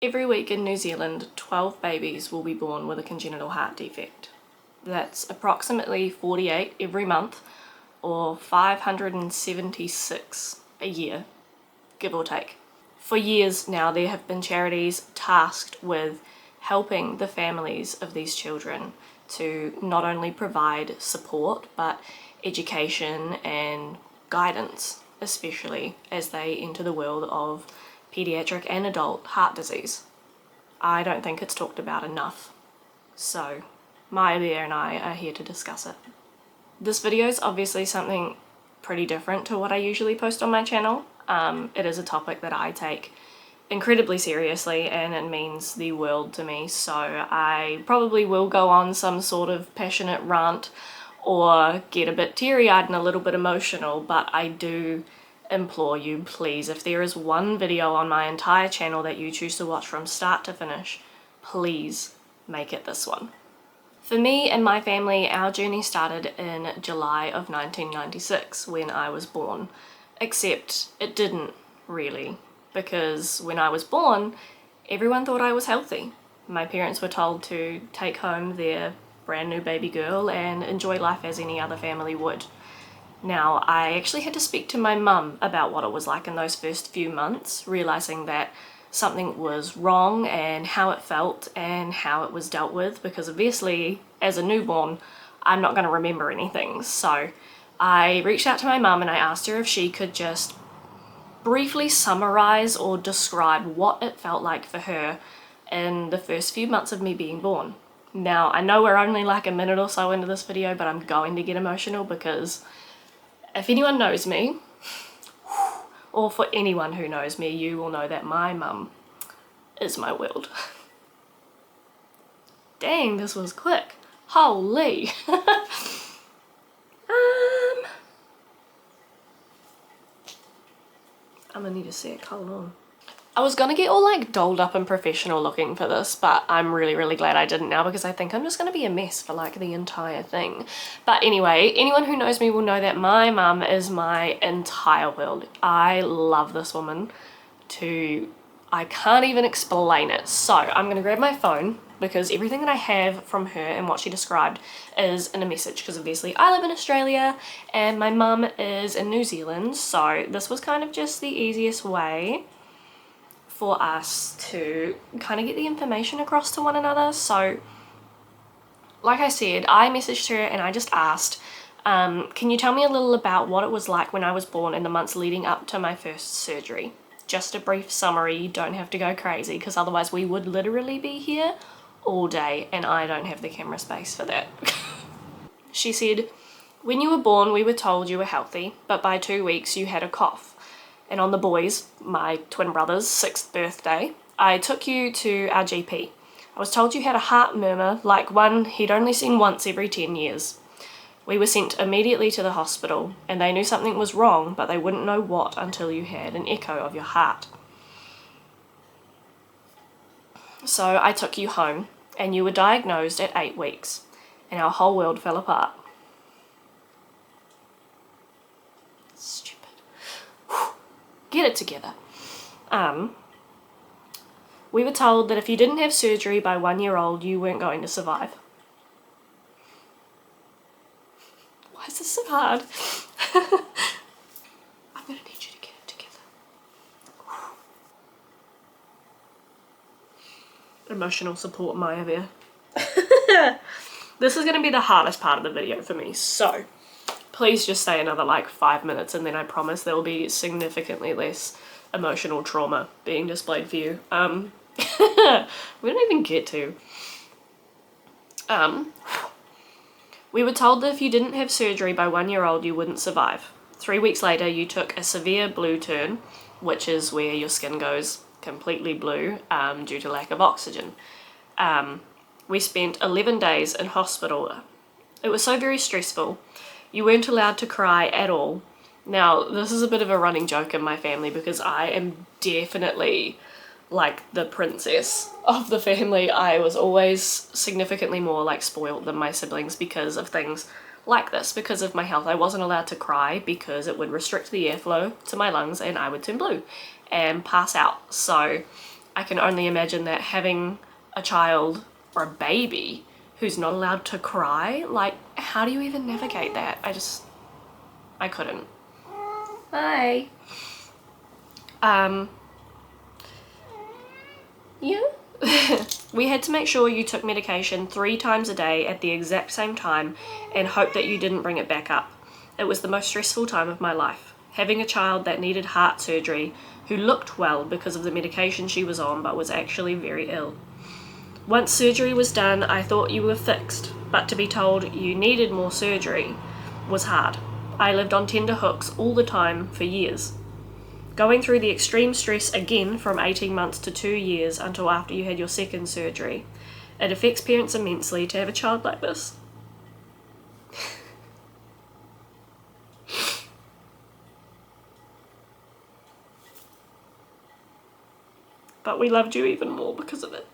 Every week in New Zealand, 12 babies will be born with a congenital heart defect. That's approximately 48 every month, or 576 a year, give or take. For years now, there have been charities tasked with helping the families of these children to not only provide support, but education and guidance, especially as they enter the world of pediatric and adult heart disease. I don't think it's talked about enough, so Maya Bear and I are here to discuss it. This video is obviously something pretty different to what I usually post on my channel. It is a topic that I take incredibly seriously and it means the world to me, so I probably will go on some sort of passionate rant or get a bit teary-eyed and a little bit emotional, but I do implore you, please, if there is one video on my entire channel that you choose to watch from start to finish, please make it this one. For me and my family, our journey started in July of 1996 when I was born, except it didn't really, because when I was born, everyone thought I was healthy. My parents were told to take home their brand new baby girl and enjoy life as any other family would. Now, I actually had to speak to my mum about what it was like in those first few months, realising that something was wrong and how it felt and how it was dealt with, because obviously, as a newborn, I'm not going to remember anything. So I reached out to my mum and I asked her if she could just briefly summarise or describe what it felt like for her in the first few months of me being born. Now, I know we're only like a minute or so into this video, but I'm going to get emotional because if anyone knows me, or for anyone who knows me, you will know that my mum is my world. Dang, this was quick. Holy. I'm gonna need to see it, hold on. I was gonna get all like dolled up and professional looking for this, but I'm really glad I didn't now because I think I'm just gonna be a mess for like the entire thing. But anyway, anyone who knows me will know that my mum is my entire world. I love this woman I can't even explain it. So I'm gonna grab my phone because everything that I have from her and what she described is in a message, because obviously I live in Australia and my mum is in New Zealand, so this was kind of just the easiest way for us to kind of get the information across to one another. So like I said, I messaged her and I just asked, can you tell me a little about what it was like when I was born in the months leading up to my first surgery? Just a brief summary, you don't have to go crazy because otherwise we would literally be here all day and I don't have the camera space for that. She said, when you were born we were told you were healthy, but by 2 weeks you had a cough. And on the boys, my twin brother's 6th birthday, I took you to our GP. I was told you had a heart murmur, like one he'd only seen once every 10 years. We were sent immediately to the hospital, and they knew something was wrong, but they wouldn't know what until you had an echo of your heart. So I took you home, and you were diagnosed at 8 weeks, and our whole world fell apart. Stupid. Get it together. We were told that if you didn't have surgery by 1 year old, you weren't going to survive. Why is this so hard? I'm gonna need you to get it together. Emotional support, Maya Bear. This is gonna be the hardest part of the video for me, so please just stay another like 5 minutes and then I promise there will be significantly less emotional trauma being displayed for you. We don't even get to. We were told that if you didn't have surgery by 1 year old you wouldn't survive. 3 weeks later you took a severe blue turn, which is where your skin goes completely blue due to lack of oxygen. We spent 11 days in hospital. It was so very stressful. You weren't allowed to cry at all. Now, this is a bit of a running joke in my family because I am definitely like the princess of the family. I was always significantly more like spoiled than my siblings because of things like this. Because of my health, I wasn't allowed to cry because it would restrict the airflow to my lungs and I would turn blue and pass out. So I can only imagine that having a child or a baby who's not allowed to cry, like, how do you even navigate that? I couldn't. Hi. Yeah. We had to make sure you took medication 3 times a day at the exact same time and hope that you didn't bring it back up. It was the most stressful time of my life. Having a child that needed heart surgery, who looked well because of the medication she was on but was actually very ill. Once surgery was done, I thought you were fixed, but to be told you needed more surgery was hard. I lived on tender hooks all the time for years. Going through the extreme stress again from 18 months to 2 years until after you had your second surgery. It affects parents immensely to have a child like this. But we loved you even more because of it.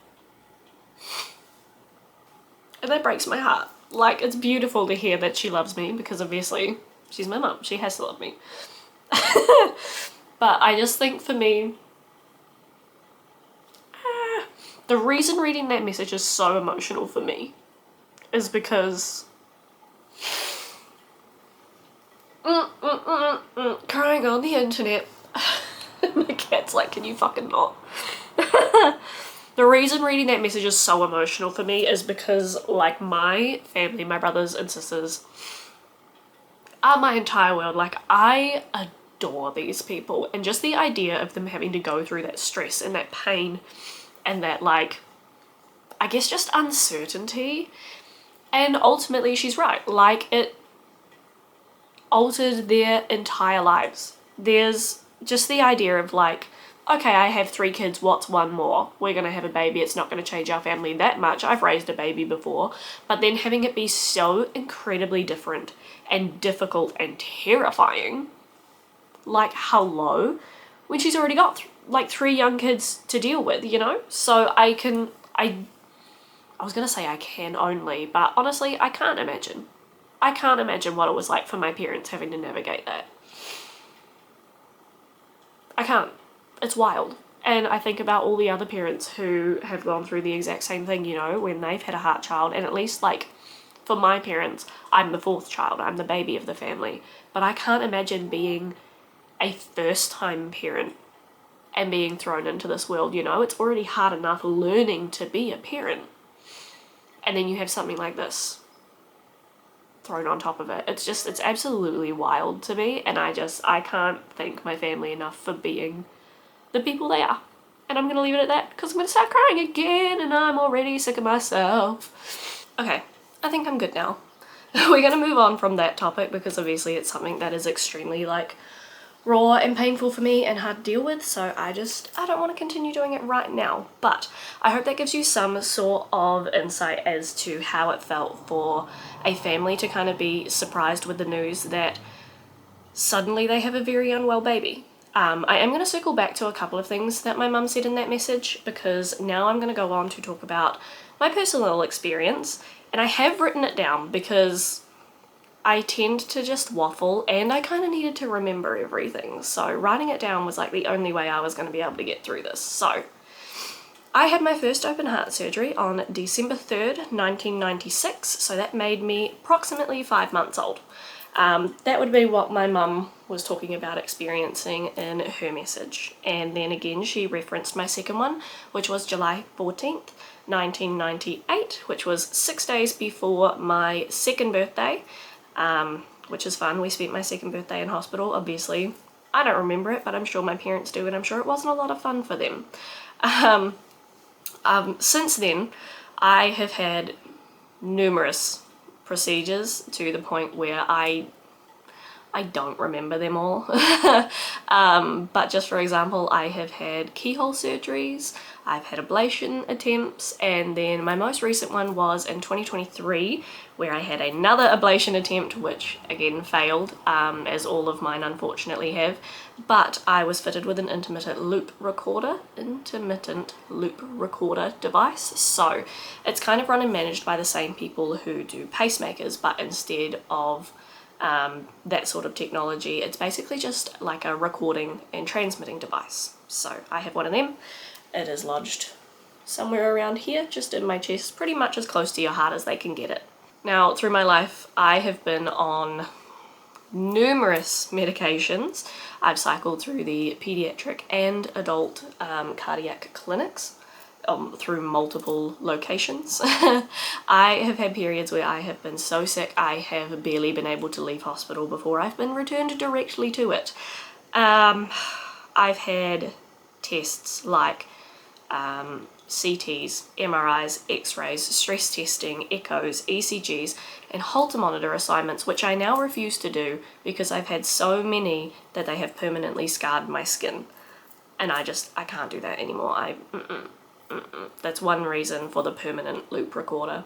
And that breaks my heart. Like, it's beautiful to hear that she loves me because obviously she's my mum. She has to love me. But I just think for me, the reason reading that message is so emotional for me is because crying on the internet. My cat's like, can you fucking not? The reason reading that message is so emotional for me is because, like, my family, my brothers and sisters are my entire world. Like, I adore these people, and just the idea of them having to go through that stress and that pain and that, like, I guess just uncertainty. And ultimately she's right, like, it altered their entire lives. There's just the idea of, like, okay, I have 3 kids, what's one more? We're gonna have a baby, it's not gonna change our family that much. I've raised a baby before. But then having it be so incredibly different and difficult and terrifying, like, hello, when she's already got like 3 young kids to deal with, you know? So I was gonna say I can only, but honestly, I can't imagine. I can't imagine what it was like for my parents having to navigate that. I can't. It's wild. And I think about all the other parents who have gone through the exact same thing, you know, when they've had a heart child. And at least, like, for my parents, I'm the 4th child. I'm the baby of the family. But I can't imagine being a first-time parent and being thrown into this world, you know? It's already hard enough learning to be a parent. And then you have something like this thrown on top of it. It's absolutely wild to me. And I can't thank my family enough for being the people they are. And I'm gonna leave it at that because I'm gonna start crying again and I'm already sick of myself. Okay, I think I'm good now. We're gonna move on from that topic because obviously it's something that is extremely, like, raw and painful for me and hard to deal with, so I don't want to continue doing it right now. But I hope that gives you some sort of insight as to how it felt for a family to kind of be surprised with the news that suddenly they have a very unwell baby. I am going to circle back to a couple of things that my mum said in that message because now I'm going to go on to talk about my personal experience, and I have written it down because I tend to just waffle and I kind of needed to remember everything. So writing it down was like the only way I was going to be able to get through this. So I had my first open heart surgery on December 3rd, 1996. So that made me approximately 5 months old. That would be what my mum was talking about experiencing in her message. And then again, she referenced my second one, which was July 14th, 1998, which was 6 days before my second birthday, which is fun. We spent my second birthday in hospital. Obviously, I don't remember it, but I'm sure my parents do, and I'm sure it wasn't a lot of fun for them. Since then, I have had numerous procedures to the point where I don't remember them all. But just for example, I have had keyhole surgeries, I've had ablation attempts, and then my most recent one was in 2023 where I had another ablation attempt, which again failed, as all of mine unfortunately have, but I was fitted with an intermittent loop recorder device. So it's kind of run and managed by the same people who do pacemakers, but instead of that sort of technology, it's basically just like a recording and transmitting device. So I have one of them. It is lodged somewhere around here, just in my chest, pretty much as close to your heart as they can get it. Now, through my life, I have been on numerous medications. I've cycled through the pediatric and adult cardiac clinics through multiple locations. I have had periods where I have been so sick I have barely been able to leave hospital before I've been returned directly to it. I've had tests like CTs, MRIs, X-rays, stress testing, echoes, ECGs, and Holter monitor assignments, which I now refuse to do because I've had so many that they have permanently scarred my skin. And I can't do that anymore. That's one reason for the permanent loop recorder.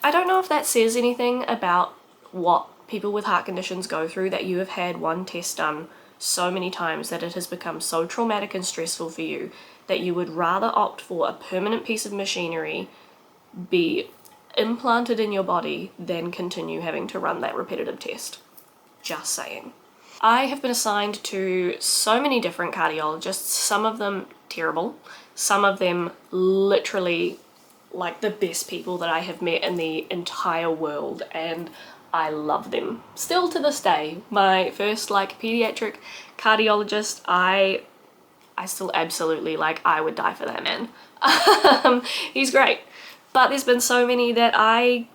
I don't know if that says anything about what people with heart conditions go through, that you have had one test done so many times that it has become so traumatic and stressful for you that you would rather opt for a permanent piece of machinery be implanted in your body than continue having to run that repetitive test. Just saying. I have been assigned to so many different cardiologists, some of them terrible, some of them literally like the best people that I have met in the entire world, and I love them. Still to this day, my first pediatric cardiologist, I still absolutely I would die for that man. He's great. But there's been so many that I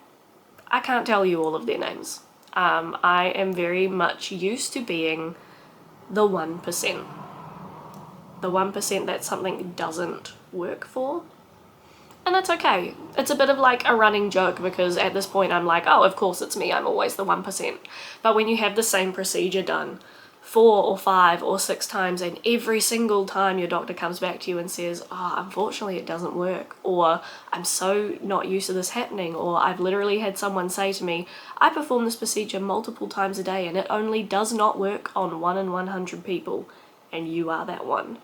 can't tell you all of their names. I am very much used to being the 1%. The 1% that something doesn't work for. And that's okay. It's a bit of a running joke because at this point I'm like, oh, of course it's me, I'm always the 1%. But when you have the same procedure done 4 or 5 or 6 times, and every single time your doctor comes back to you and says, oh, unfortunately it doesn't work, or I'm so not used to this happening, or I've literally had someone say to me, I perform this procedure multiple times a day and it only does not work on 1 in 100 people, and you are that one.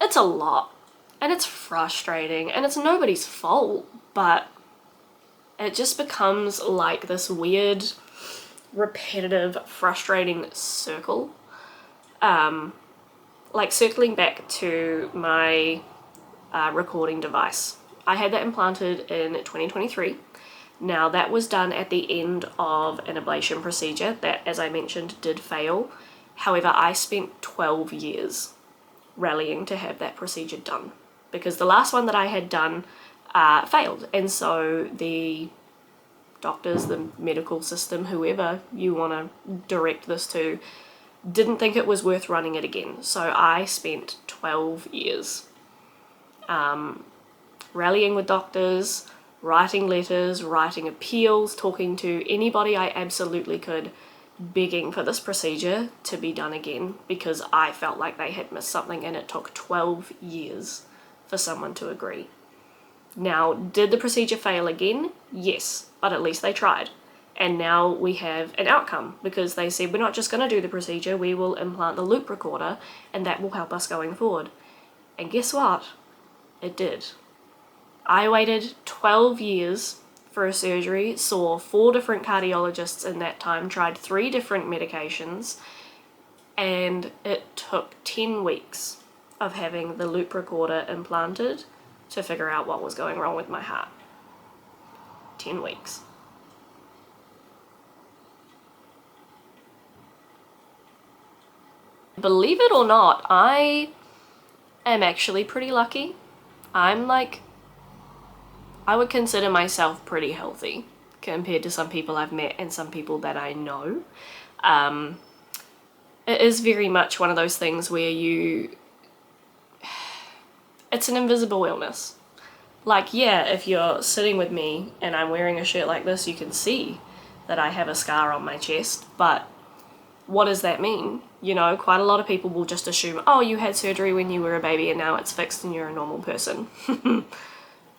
It's a lot, and it's frustrating, and it's nobody's fault, but it just becomes this weird, repetitive, frustrating circle. Circling back to my recording device. I had that implanted in 2023. Now that was done at the end of an ablation procedure that, as I mentioned, did fail. However, I spent 12 years rallying to have that procedure done because the last one that I had done failed, and so the doctors, the medical system, whoever you want to direct this to, didn't think it was worth running it again. So I spent 12 years rallying with doctors, writing letters, writing appeals, talking to anybody I absolutely could, begging for this procedure to be done again because I felt like they had missed something, and it took 12 years for someone to agree. Now, did the procedure fail again? Yes, but at least they tried. And now we have an outcome because they said, we're not just going to do the procedure, we will implant the loop recorder and that will help us going forward. And guess what? It did. I waited 12 years for a surgery, saw 4 different cardiologists in that time, tried 3 different medications, and it took 10 weeks of having the loop recorder implanted to figure out what was going wrong with my heart. 10 weeks. Believe it or not, I am actually pretty lucky. I would consider myself pretty healthy compared to some people I've met and some people that I know. It is very much one of those things where it's an invisible illness. Yeah, if you're sitting with me and I'm wearing a shirt like this, you can see that I have a scar on my chest, but what does that mean? Quite a lot of people will just assume, oh, you had surgery when you were a baby and now it's fixed and you're a normal person.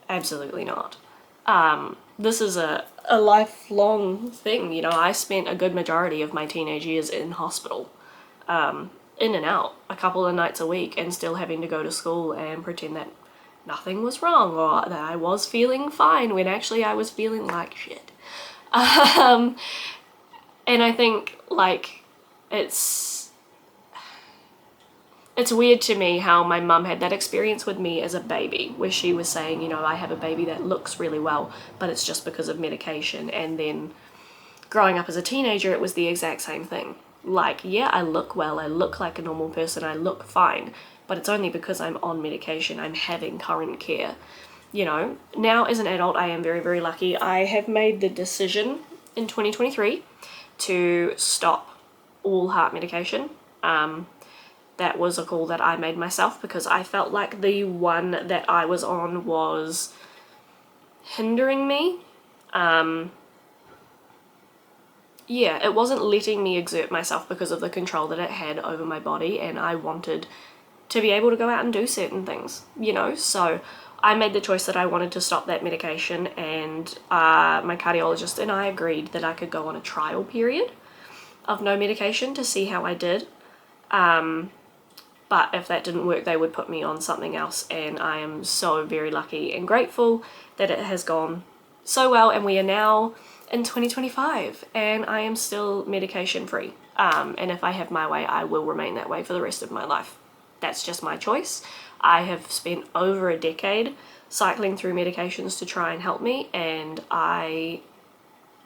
Absolutely not. This is a lifelong thing. I spent a good majority of my teenage years in hospital, in and out a couple of nights a week, and still having to go to school and pretend that nothing was wrong or that I was feeling fine when actually I was feeling like shit. And I think it's it's weird to me how my mum had that experience with me as a baby, where she was saying, you know, I have a baby that looks really well, but it's just because of medication. And then growing up as a teenager, it was the exact same thing. Like, yeah, I look well, I look like a normal person, I look fine, but it's only because I'm on medication, I'm having current care. You know, now as an adult, I am very, very lucky. I have made the decision in 2023 to stop all heart medication. That was a call that I made myself because I felt like the one that I was on was hindering me. Yeah, it wasn't letting me exert myself because of the control that it had over my body, and I wanted to be able to go out and do certain things, you know? So I made the choice that I wanted to stop that medication, and my cardiologist and I agreed that I could go on a trial period of no medication to see how I did. But if that didn't work, they would put me on something else, and I am so very lucky and grateful that it has gone so well, and we are now in 2025 and I am still medication free. And if I have my way, I will remain that way for the rest of my life. That's just my choice. I have spent over a decade cycling through medications to try and help me, and I'm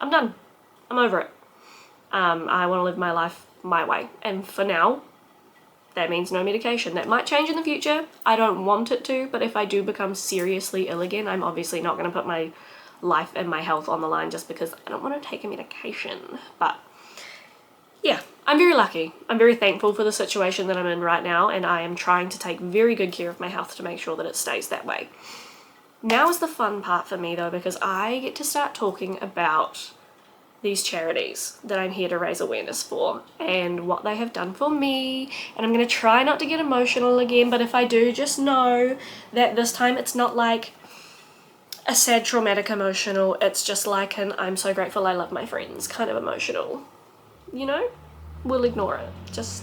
done. I'm over it. I want to live my life my way, and for now that means no medication. That might change in the future. I don't want it to, but if I do become seriously ill again, I'm obviously not going to put my life and my health on the line just because I don't want to take a medication. But yeah, I'm very lucky. I'm very thankful for the situation that I'm in right now, and I am trying to take very good care of my health to make sure that it stays that way. Now is the fun part for me though, because I get to start talking about these charities that I'm here to raise awareness for and what they have done for me. And I'm going to try not to get emotional again, but if I do, just know that this time it's not like a sad traumatic emotional, it's just like an I'm so grateful I love my friends kind of emotional. You know? We'll ignore it. Just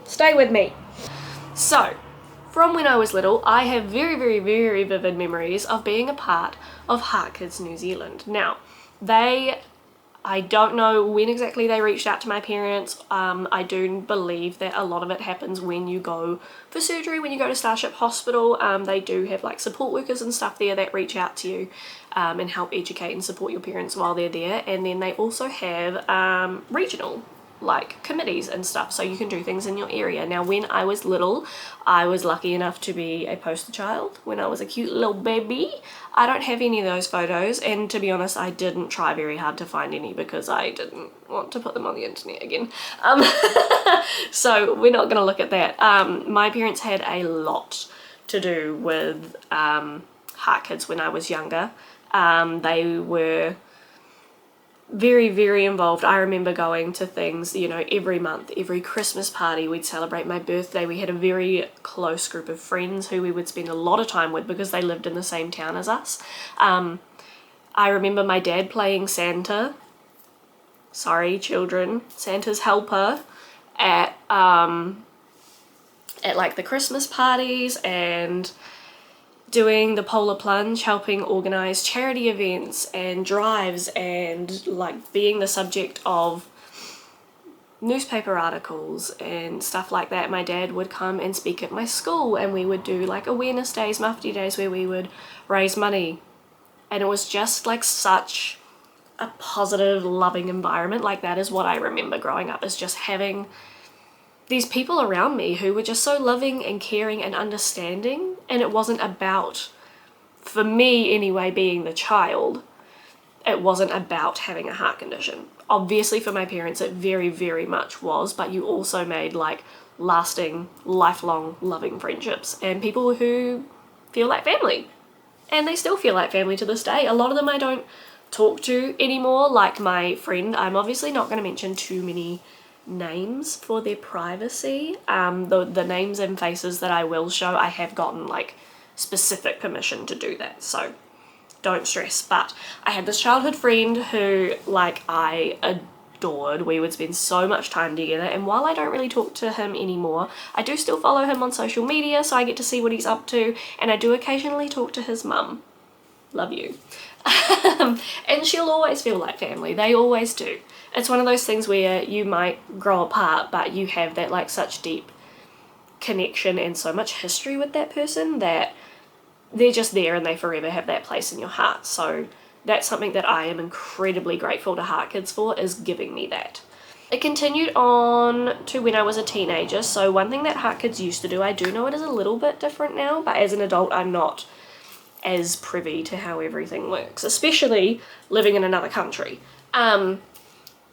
stay with me. So, from when I was little, I have very, very, very vivid memories of being a part of Heart Kids New Zealand. Now, I don't know when exactly they reached out to my parents. I do believe that a lot of it happens when you go for surgery, when you go to Starship Hospital. They do have like support workers and stuff there that reach out to you and help educate and support your parents while they're there. And then they also have regional like committees and stuff, so you can do things in your area. Now when I was little, I was lucky enough to be a poster child when I was a cute little baby. I don't have any of those photos, and to be honest, I didn't try very hard to find any because I didn't want to put them on the internet again. So we're not going to look at that. My parents had a lot to do with Heart Kids when I was younger. They were very, very involved. I remember going to things, you know, every month, every Christmas party, we'd celebrate my birthday. We had a very close group of friends who we would spend a lot of time with because they lived in the same town as us. I remember my dad playing Santa, sorry children, Santa's helper at like the Christmas parties, and doing the polar plunge, helping organise charity events and drives, and like being the subject of newspaper articles and stuff like that. My dad would come and speak at my school, and we would do like awareness days, mufti days, where we would raise money. And it was just like such a positive, loving environment. Like that is what I remember growing up, is just having these people around me who were just so loving and caring and understanding. And it wasn't about, for me anyway, being the child, it wasn't about having a heart condition. Obviously for my parents it very, very much was, but you also made like lasting, lifelong, loving friendships and people who feel like family. And they still feel like family to this day. A lot of them I don't talk to anymore, like my friend. I'm obviously not going to mention too many names for their privacy. The names and faces that I will show, I have gotten like specific permission to do that, so don't stress. But I had this childhood friend who like I adored. We would spend so much time together, and while I don't really talk to him anymore, I do still follow him on social media, so I get to see what he's up to, and I do occasionally talk to his mum. Love you. And she'll always feel like family. They always do. It's one of those things where you might grow apart, but you have that like such deep connection and so much history with that person that they're just there and they forever have that place in your heart. So that's something that I am incredibly grateful to Heart Kids for, is giving me that. It continued on to when I was a teenager. So one thing that Heart Kids used to do, I do know it is a little bit different now, but as an adult I'm not as privy to how everything works, especially living in another country.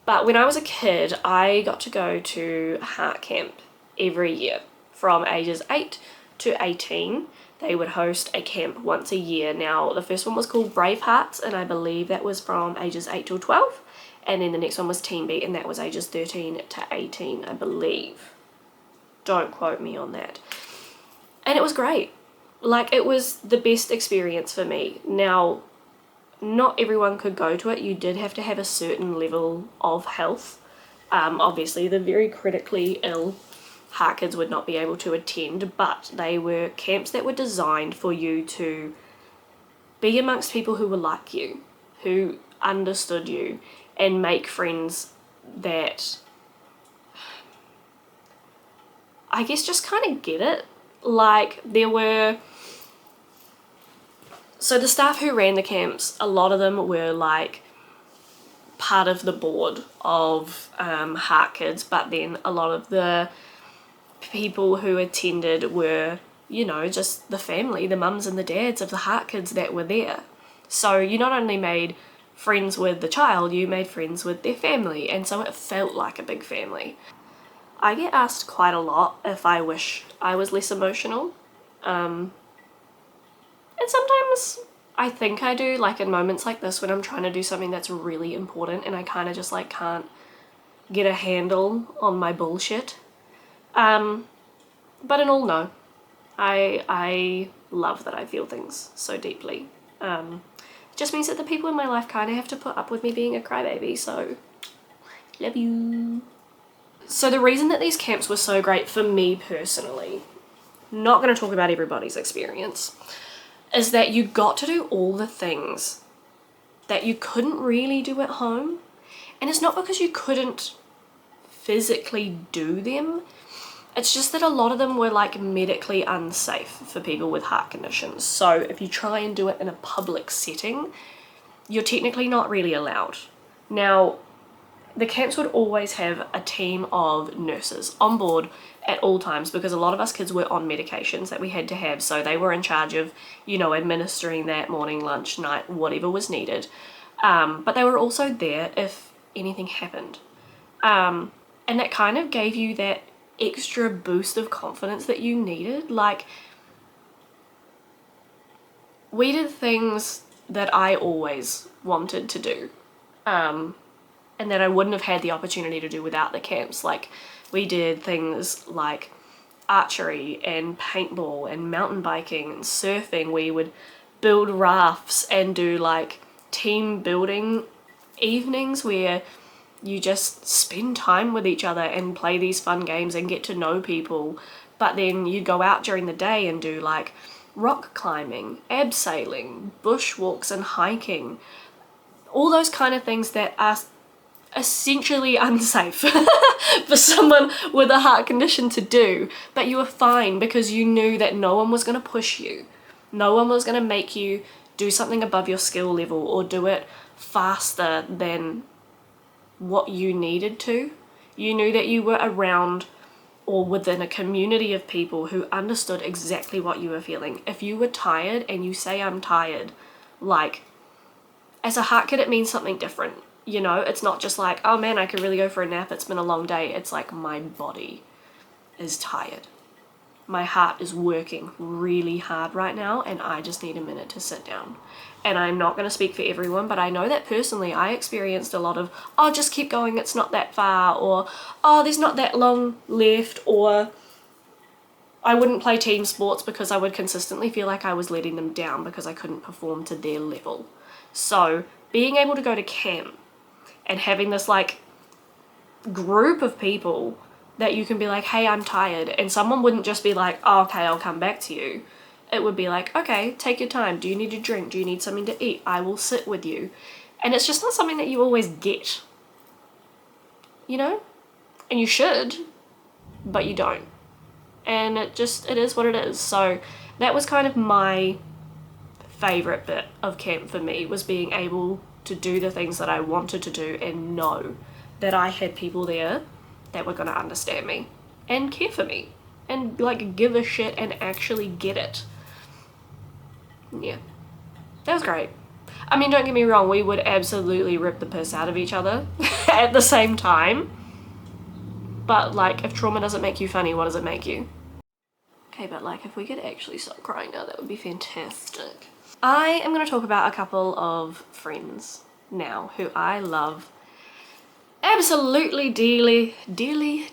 But when I was a kid, I got to go to Heart Camp every year from ages 8 to 18. They would host a camp once a year. Now, the first one was called Brave Hearts, and I believe that was from ages 8 till 12. And then the next one was Teen Beat, and that was ages 13 to 18, I believe. Don't quote me on that. And it was great. Like, it was the best experience for me. Now, not everyone could go to it. You did have to have a certain level of health. Obviously, the very critically ill Heart Kids would not be able to attend, but they were camps that were designed for you to be amongst people who were like you, who understood you, and make friends that, I guess, just kind of get it. Like, there were... So the staff who ran the camps, a lot of them were like part of the board of Heart Kids, but then a lot of the people who attended were, you know, just the family, the mums and the dads of the Heart Kids that were there. So you not only made friends with the child, you made friends with their family, and so it felt like a big family. I get asked quite a lot if I wish I was less emotional. And sometimes I think I do, like in moments like this when I'm trying to do something that's really important and I kind of just like can't get a handle on my bullshit. But in all, no. I love that I feel things so deeply. It just means that the people in my life kind of have to put up with me being a crybaby, so love you. So the reason that these camps were so great for me personally, not going to talk about everybody's experience, is that you got to do all the things that you couldn't really do at home. And it's not because you couldn't physically do them, it's just that a lot of them were like medically unsafe for people with heart conditions. So if you try and do it in a public setting, you're technically not really allowed. Now, the camps would always have a team of nurses on board at all times because a lot of us kids were on medications that we had to have, so they were in charge of, you know, administering that morning, lunch, night, whatever was needed. But they were also there if anything happened. And that kind of gave you that extra boost of confidence that you needed. Like, we did things that I always wanted to do. And that I wouldn't have had the opportunity to do without the camps. Like, we did things like archery and paintball and mountain biking and surfing. We would build rafts and do like team building evenings where you just spend time with each other and play these fun games and get to know people. But then you'd go out during the day and do like rock climbing, abseiling, bushwalks and hiking. All those kind of things that are essentially unsafe for someone with a heart condition to do, but you were fine because you knew that no one was going to push you. No one was going to make you do something above your skill level or do it faster than what you needed to. You knew that you were around or within a community of people who understood exactly what you were feeling. If you were tired and you say, I'm tired, like, as a heart kid, it means something different. You know, it's not just like, oh man, I could really go for a nap, it's been a long day. It's like, my body is tired. My heart is working really hard right now and I just need a minute to sit down. And I'm not going to speak for everyone, but I know that personally I experienced a lot of, oh, just keep going, it's not that far, or oh, there's not that long left, or I wouldn't play team sports because I would consistently feel like I was letting them down because I couldn't perform to their level. So being able to go to camp and having this like group of people that you can be like, hey, I'm tired, and someone wouldn't just be like, oh, okay, I'll come back to you. It would be like, okay, take your time. Do you need a drink? Do you need something to eat? I will sit with you. And it's just not something that you always get, you know? And you should, but you don't. and it is what it is. So that was kind of my favourite bit of camp for me, was being able to do the things that I wanted to do and know that I had people there that were going to understand me and care for me and like give a shit and actually get it. Yeah, that was great. I mean, don't get me wrong, we would absolutely rip the piss out of each other at the same time, but like, if trauma doesn't make you funny, what does it make you? Okay, but like, if we could actually stop crying now, that would be fantastic. I am going to talk about a couple of friends now who I love absolutely dearly,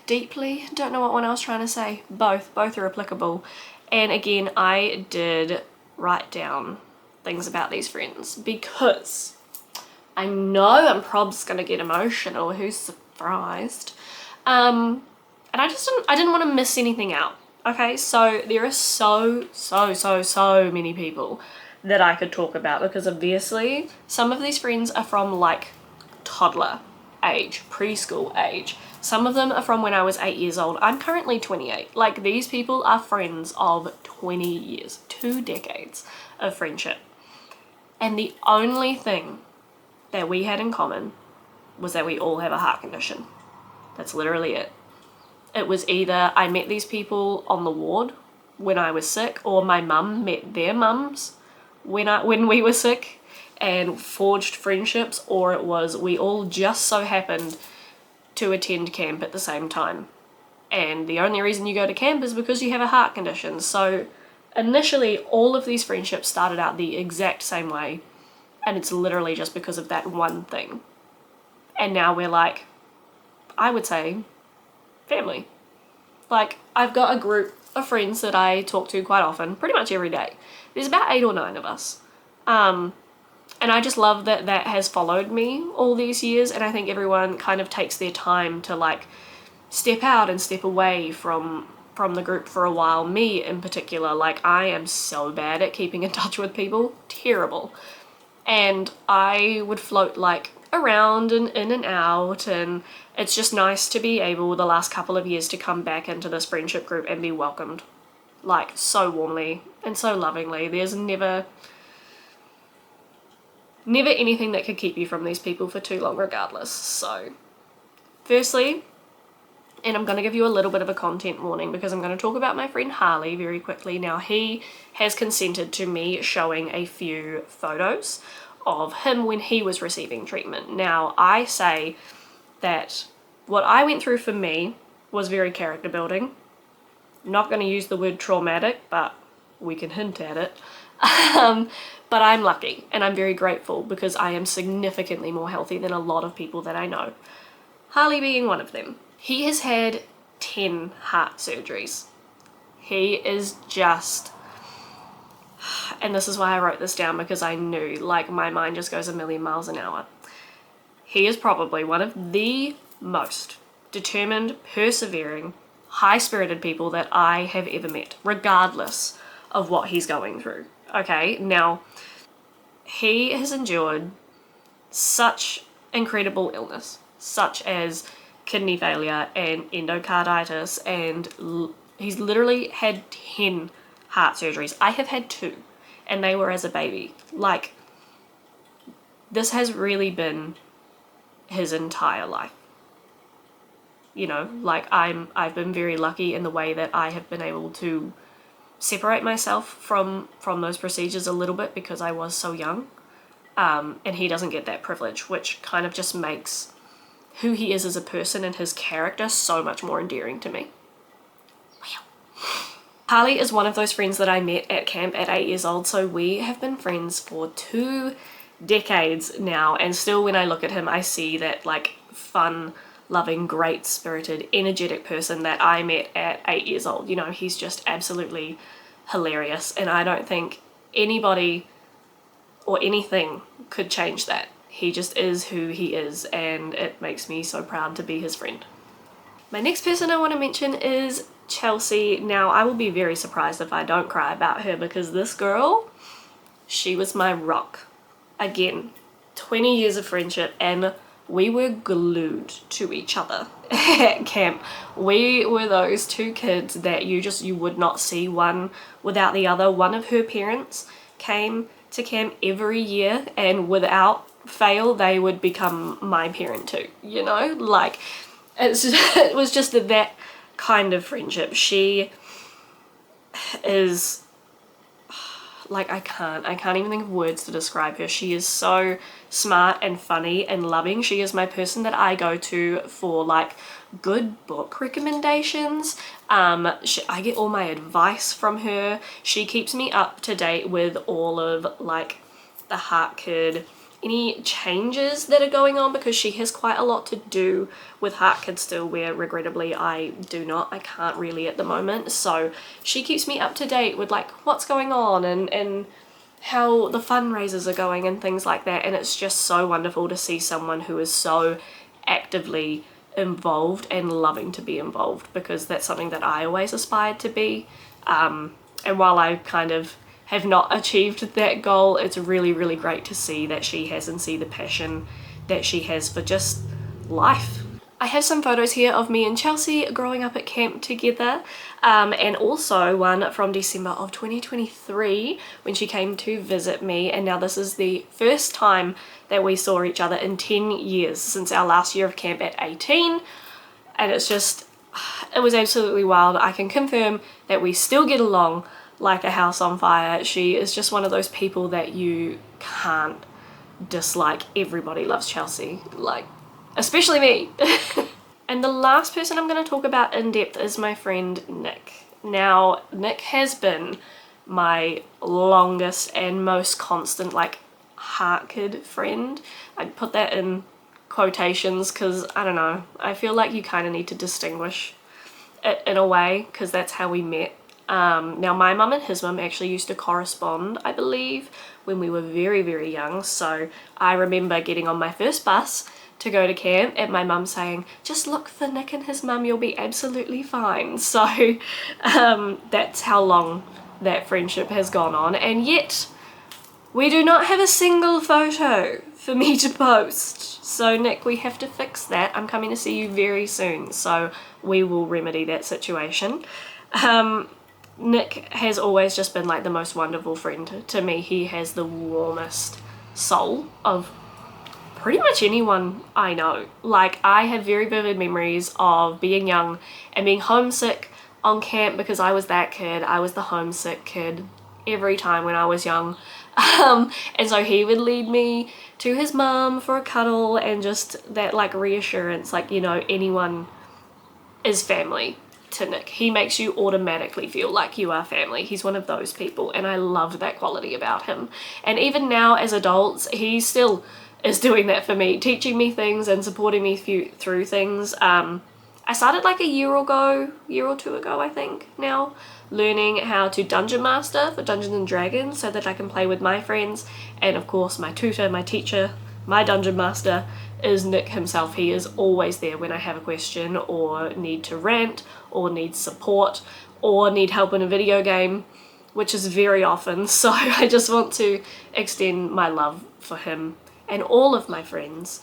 deeply. Don't know what one I was trying to say. Both are applicable. And again, I did write down things about these friends because I know I'm prob's going to get emotional. Who's surprised? And I didn't want to miss anything out. Okay, so there are so many people that I could talk about, because obviously some of these friends are from like toddler age, preschool age. Some of them are from when I was 8 years old. I'm currently 28. Like, these people are friends of 20 years, 2 decades of friendship. And the only thing that we had in common was that we all have a heart condition. That's literally it. It was either I met these people on the ward when I was sick, or my mum met their mums when we were sick and forged friendships, or it was we all just so happened to attend camp at the same time. And the only reason you go to camp is because you have a heart condition. So initially, all of these friendships started out the exact same way, and it's literally just because of that one thing. And now we're like, I would say, family. Like, I've got a group of friends that I talk to quite often, pretty much every day. There's about 8 or 9 of us. And I just love that that has followed me all these years, and I think everyone kind of takes their time to like step out and step away from the group for a while. Me in particular, like, I am so bad at keeping in touch with people. Terrible. And I would float like around and in and out, and it's just nice to be able the last couple of years to come back into this friendship group and be welcomed like so warmly and so lovingly. There's never anything that could keep you from these people for too long regardless. So firstly, and I'm going to give you a little bit of a content warning because I'm going to talk about my friend Harley very quickly. Now, he has consented to me showing a few photos of him when he was receiving treatment. Now, I say that what I went through for me was very character building. I'm not going to use the word traumatic, but we can hint at it. But I'm lucky and I'm very grateful because I am significantly more healthy than a lot of people that I know. Harley being one of them. He has had 10 heart surgeries. He is just, and this is why I wrote this down, because I knew, like, my mind just goes a million miles an hour. He is probably one of the most determined, persevering, high-spirited people that I have ever met, regardless of what he's going through. Okay, now, he has endured such incredible illness, such as kidney failure and endocarditis, and he's literally had 10 heart surgeries. I have had 2, and they were as a baby. Like, this has really been his entire life. You know, like, I've been very lucky in the way that I have been able to separate myself from those procedures a little bit because I was so young, and he doesn't get that privilege, which kind of just makes who he is as a person and his character so much more endearing to me. Wow. Harley is one of those friends that I met at camp at 8 years old, so we have been friends for 2 decades now, and still when I look at him I see that like fun, loving, great-spirited, energetic person that I met at 8 years old. You know, he's just absolutely hilarious, and I don't think anybody or anything could change that. He just is who he is, and it makes me so proud to be his friend. My next person I want to mention is Chelsea. Now, I will be very surprised if I don't cry about her, because this girl, she was my rock. Again, 20 years of friendship, and we were glued to each other at camp. We were those two kids that you would not see one without the other. One of her parents came to camp every year, and without fail they would become my parent too, you know, like it was just that kind of friendship. She is like, I can't even think of words to describe her. She is so smart and funny and loving. She is my person that I go to for like good book recommendations. I get all my advice from her. She keeps me up to date with all of like the Heart Kid, any changes that are going on, because she has quite a lot to do with Heart Kid still, where regrettably I can't really at the moment. So she keeps me up to date with like what's going on and how the fundraisers are going and things like that. And it's just so wonderful to see someone who is so actively involved and loving to be involved, because that's something that I always aspired to be. And while I kind of have not achieved that goal, it's really, really great to see that she has and see the passion that she has for just life. I have some photos here of me and Chelsea growing up at camp together, and also one from December of 2023 when she came to visit me. And now this is the first time that we saw each other in 10 years since our last year of camp at 18, and it was absolutely wild. I can confirm that we still get along like a house on fire. She is just one of those people that you can't dislike. Everybody loves Chelsea, like, especially me. And the last person I'm going to talk about in depth is my friend Nick. Now, Nick has been my longest and most constant like Heart Kid friend. I'd put that in quotations because, I don't know, I feel like you kind of need to distinguish it in a way, because that's how we met. Now my mum and his mum actually used to correspond, I believe, when we were very, very young. So I remember getting on my first bus to go to camp and my mum saying, just look for Nick and his mum, you'll be absolutely fine. So that's how long that friendship has gone on, and yet we do not have a single photo for me to post. So Nick, we have to fix that. I'm coming to see you very soon, so we will remedy that situation. Nick has always just been like the most wonderful friend to me. He has the warmest soul of pretty much anyone I know. Like, I have very vivid memories of being young and being homesick on camp, because I was that kid. I was the homesick kid every time when I was young. And so he would lead me to his mum for a cuddle, and just that like reassurance, like, you know, anyone is family to Nick. He makes you automatically feel like you are family. He's one of those people, and I love that quality about him. And even now as adults, he still is doing that for me, teaching me things and supporting me through things. I started like a year or two ago, I think now, learning how to dungeon master for Dungeons and Dragons so that I can play with my friends. And of course my tutor, my teacher, my dungeon master is Nick himself. He is always there when I have a question or need to rant or need support or need help in a video game, which is very often. So I just want to extend my love for him and all of my friends.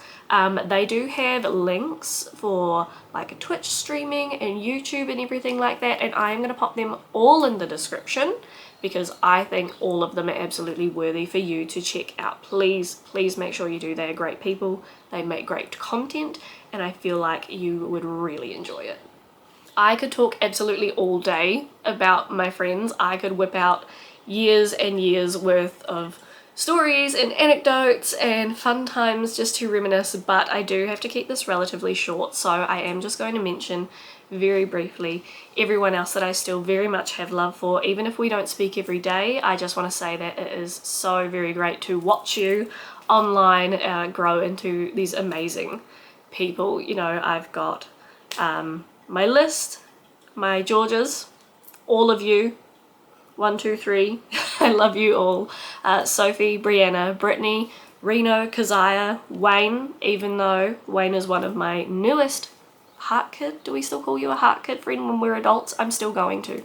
They do have links for like Twitch streaming and YouTube and everything like that, and I am going to pop them all in the description because I think all of them are absolutely worthy for you to check out. Please make sure you do. They are great people, they make great content, and I feel like you would really enjoy it. I could talk absolutely all day about my friends. I could whip out years and years worth of stories and anecdotes and fun times just to reminisce, but I do have to keep this relatively short, so I am just going to mention very briefly everyone else that I still very much have love for. Even if we don't speak every day, I just want to say that it is so very great to watch you online grow into these amazing people. You know, I've got my list, my Georges, all of you, 1, 2, 3. I love you all. Sophie, Brianna, Brittany, Reno, Keziah, Wayne, even though Wayne is one of my newest Heart Kid. Do we still call you a Heart Kid friend when we're adults? I'm still going to.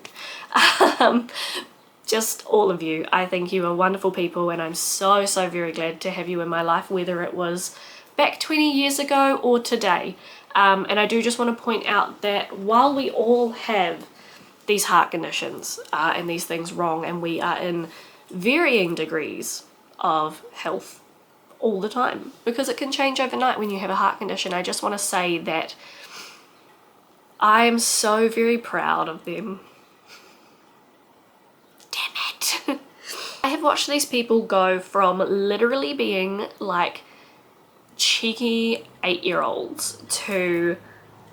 Just all of you. I think you are wonderful people, and I'm so very glad to have you in my life, whether it was back 20 years ago or today. And I do just want to point out that while we all have these heart conditions and these things wrong, and we are in varying degrees of health all the time, because it can change overnight when you have a heart condition, I just want to say that I am so very proud of them. Damn it. I have watched these people go from literally being like cheeky 8-year-olds to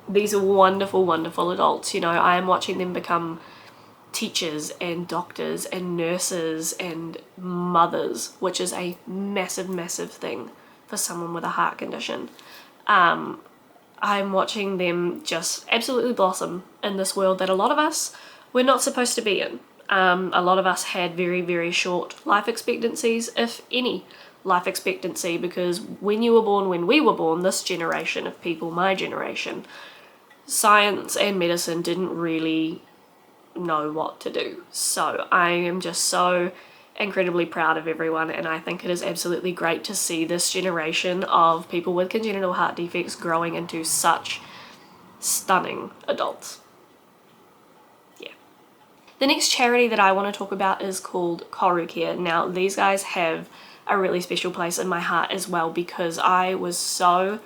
these wonderful, wonderful adults. You know, I am watching them become teachers and doctors and nurses and mothers, which is a massive, massive thing for someone with a heart condition. I'm watching them just absolutely blossom in this world that a lot of us were not supposed to be in. A lot of us had very, very short life expectancies, if any life expectancy, because when you were born, when we were born, this generation of people, my generation, science and medicine didn't really know what to do. So I am just so incredibly proud of everyone, and I think it is absolutely great to see this generation of people with congenital heart defects growing into such stunning adults. Yeah. The next charity that I want to talk about is called Care. Now, these guys have a really special place in my heart as well, because I was so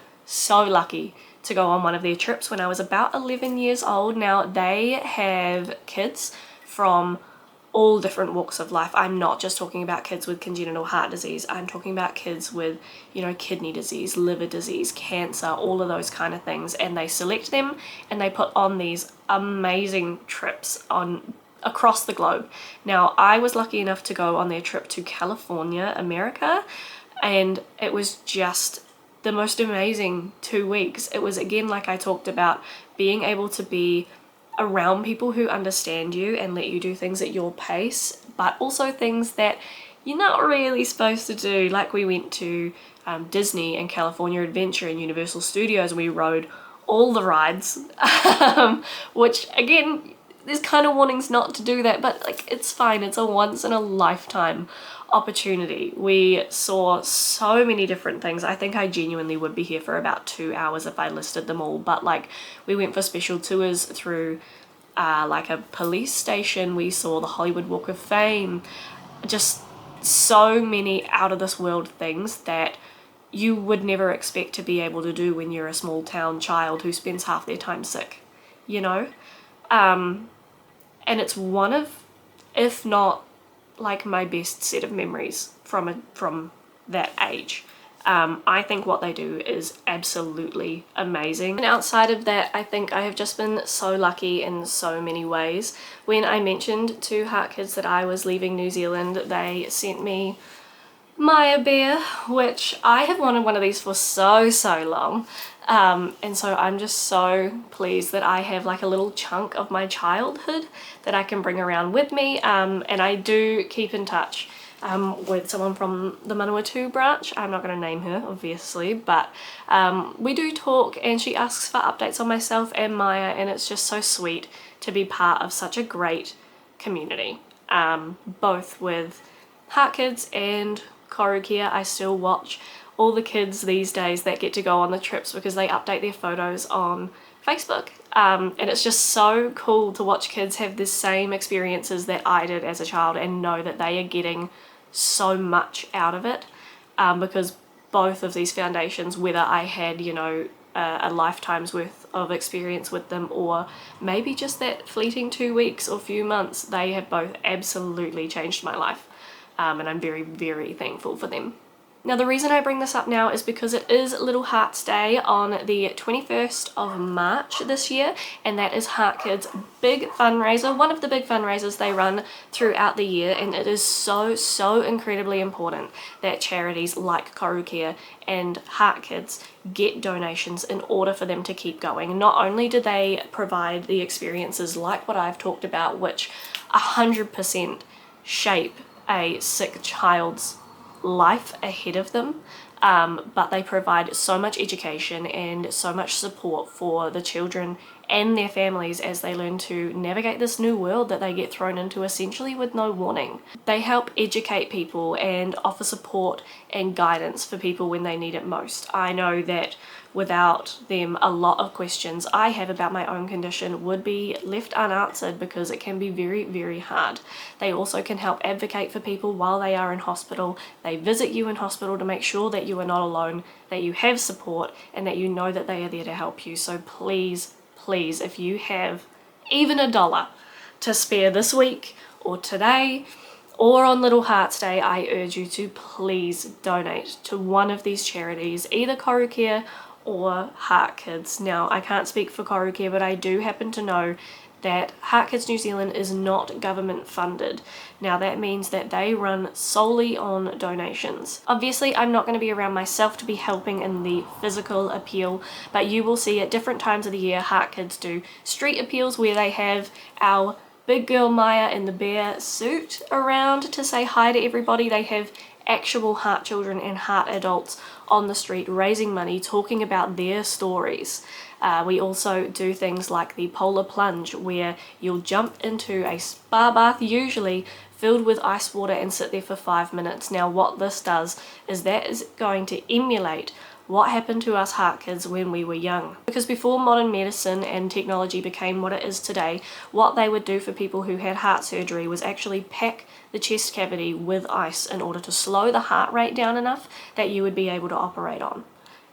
lucky to go on one of their trips when I was about 11 years old. Now, they have kids from all different walks of life. I'm not just talking about kids with congenital heart disease. I'm talking about kids with, you know, kidney disease, liver disease, cancer, all of those kind of things. And they select them and they put on these amazing trips across the globe. Now, I was lucky enough to go on their trip to California, America, and it was just the most amazing 2 weeks. It was, again, like I talked about, being able to be around people who understand you and let you do things at your pace, but also things that you're not really supposed to do. Like, we went to Disney and California Adventure and Universal Studios. We rode all the rides, which, again, there's kind of warnings not to do that, but like, it's fine. It's a once in a lifetime opportunity. We saw so many different things. I think I genuinely would be here for about 2 hours if I listed them all, but like, we went for special tours through like a police station. We saw the Hollywood Walk of Fame, just so many out of this world things that you would never expect to be able to do when you're a small town child who spends half their time sick, you know? And it's one of, if not like my best set of memories from that age. I think what they do is absolutely amazing. And outside of that, I think I have just been so lucky in so many ways. When I mentioned to Heart Kids that I was leaving New Zealand, they sent me Maya Bear, which I have wanted one of these for so long. And so I'm just so pleased that I have like a little chunk of my childhood that I can bring around with me. And I do keep in touch with someone from the Manawatu branch. I'm not going to name her, obviously, but we do talk, and she asks for updates on myself and Maya, and it's just so sweet to be part of such a great community, both with Heart Kids and Care. I still watch all the kids these days that get to go on the trips because they update their photos on Facebook, and it's just so cool to watch kids have the same experiences that I did as a child and know that they are getting so much out of it, because both of these foundations, whether I had, you know, a lifetime's worth of experience with them or maybe just that fleeting 2 weeks or few months, they have both absolutely changed my life, and I'm very, very thankful for them. Now, the reason I bring this up now is because it is Little Hearts Day on the 21st of March this year, and that is Heart Kids' big fundraiser, one of the big fundraisers they run throughout the year, and it is so incredibly important that charities like Care and Heart Kids get donations in order for them to keep going. Not only do they provide the experiences like what I've talked about, which 100% shape a sick child's life ahead of them, but they provide so much education and so much support for the children and their families as they learn to navigate this new world that they get thrown into essentially with no warning. They help educate people and offer support and guidance for people when they need it most. I know that without them, a lot of questions I have about my own condition would be left unanswered because it can be very, very hard. They also can help advocate for people while they are in hospital. They visit you in hospital to make sure that you are not alone, that you have support, and that you know that they are there to help you. So please, please, if you have even $1 to spare this week or today or on Little Hearts Day, I urge you to please donate to one of these charities, either Corocare or Heart Kids. Now, I can't speak for Corocare, but I do happen to know that Heart Kids New Zealand is not government funded. Now that means that they run solely on donations. Obviously, I'm not going to be around myself to be helping in the physical appeal, but you will see at different times of the year Heart Kids do street appeals where they have our big girl Maya in the bear suit around to say hi to everybody. They have actual heart children and heart adults on the street raising money, talking about their stories. We also do things like the polar plunge, where you'll jump into a spa bath, usually filled with ice water, and sit there for 5 minutes. Now what this does is that is going to emulate what happened to us heart kids when we were young. Because before modern medicine and technology became what it is today, what they would do for people who had heart surgery was actually pack the chest cavity with ice in order to slow the heart rate down enough that you would be able to operate on.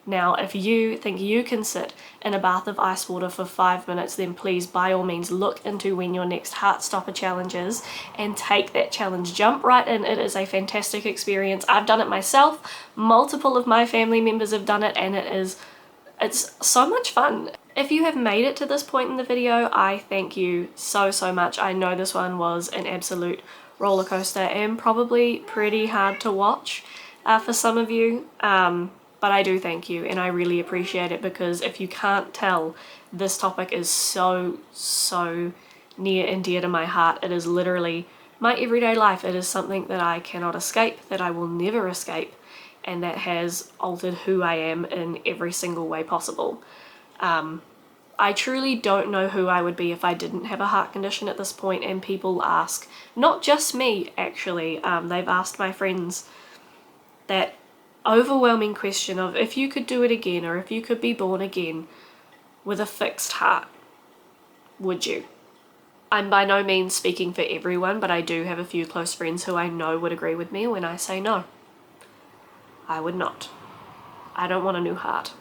Now, if you think you can sit in a bath of ice water for 5 minutes, then please, by all means, look into when your next Heart Stopper challenge is and take that challenge. Jump right in. It is a fantastic experience. I've done it myself. Multiple of my family members have done it, and it's so much fun. If you have made it to this point in the video, I thank you so, so much. I know this one was an absolute roller coaster and probably pretty hard to watch for some of you. But I do thank you, and I really appreciate it, because if you can't tell, this topic is so, so near and dear to my heart. It is literally my everyday life. It is something that I cannot escape, that I will never escape, and that has altered who I am in every single way possible. I truly don't know who I would be if I didn't have a heart condition at this point, and people ask, not just me actually, they've asked my friends that overwhelming question of if you could do it again, or if you could be born again with a fixed heart, would you? I'm by no means speaking for everyone, but I do have a few close friends who I know would agree with me when I say no. I would not. I don't want a new heart.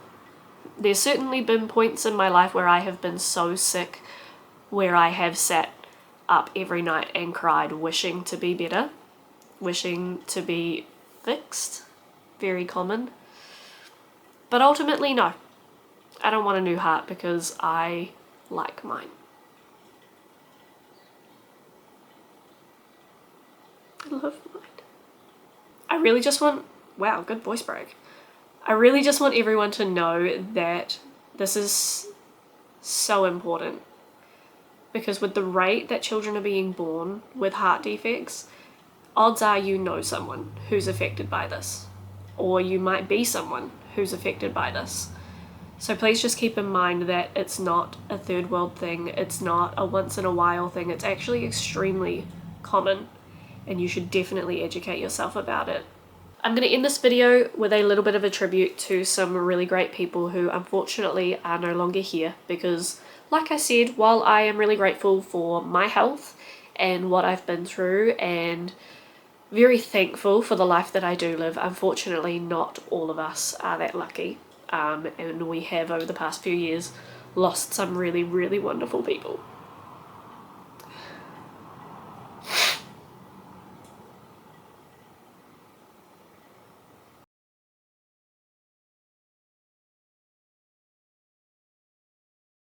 There's certainly been points in my life where I have been so sick, where I have sat up every night and cried, wishing to be better, wishing to be fixed. Very common. But ultimately, no. I don't want a new heart because I like mine. I love mine. I really just want... Wow, good voice break. I really just want everyone to know that this is so important. Because with the rate that children are being born with heart defects, odds are you know someone who's affected by this. Or you might be someone who's affected by this. So please just keep in mind that it's not a third world thing, it's not a once in a while thing, it's actually extremely common, and you should definitely educate yourself about it. I'm going to end this video with a little bit of a tribute to some really great people who unfortunately are no longer here, because like I said, while I am really grateful for my health and what I've been through, and very thankful for the life that I do live, unfortunately not all of us are that lucky, and we have over the past few years lost some really, really wonderful people.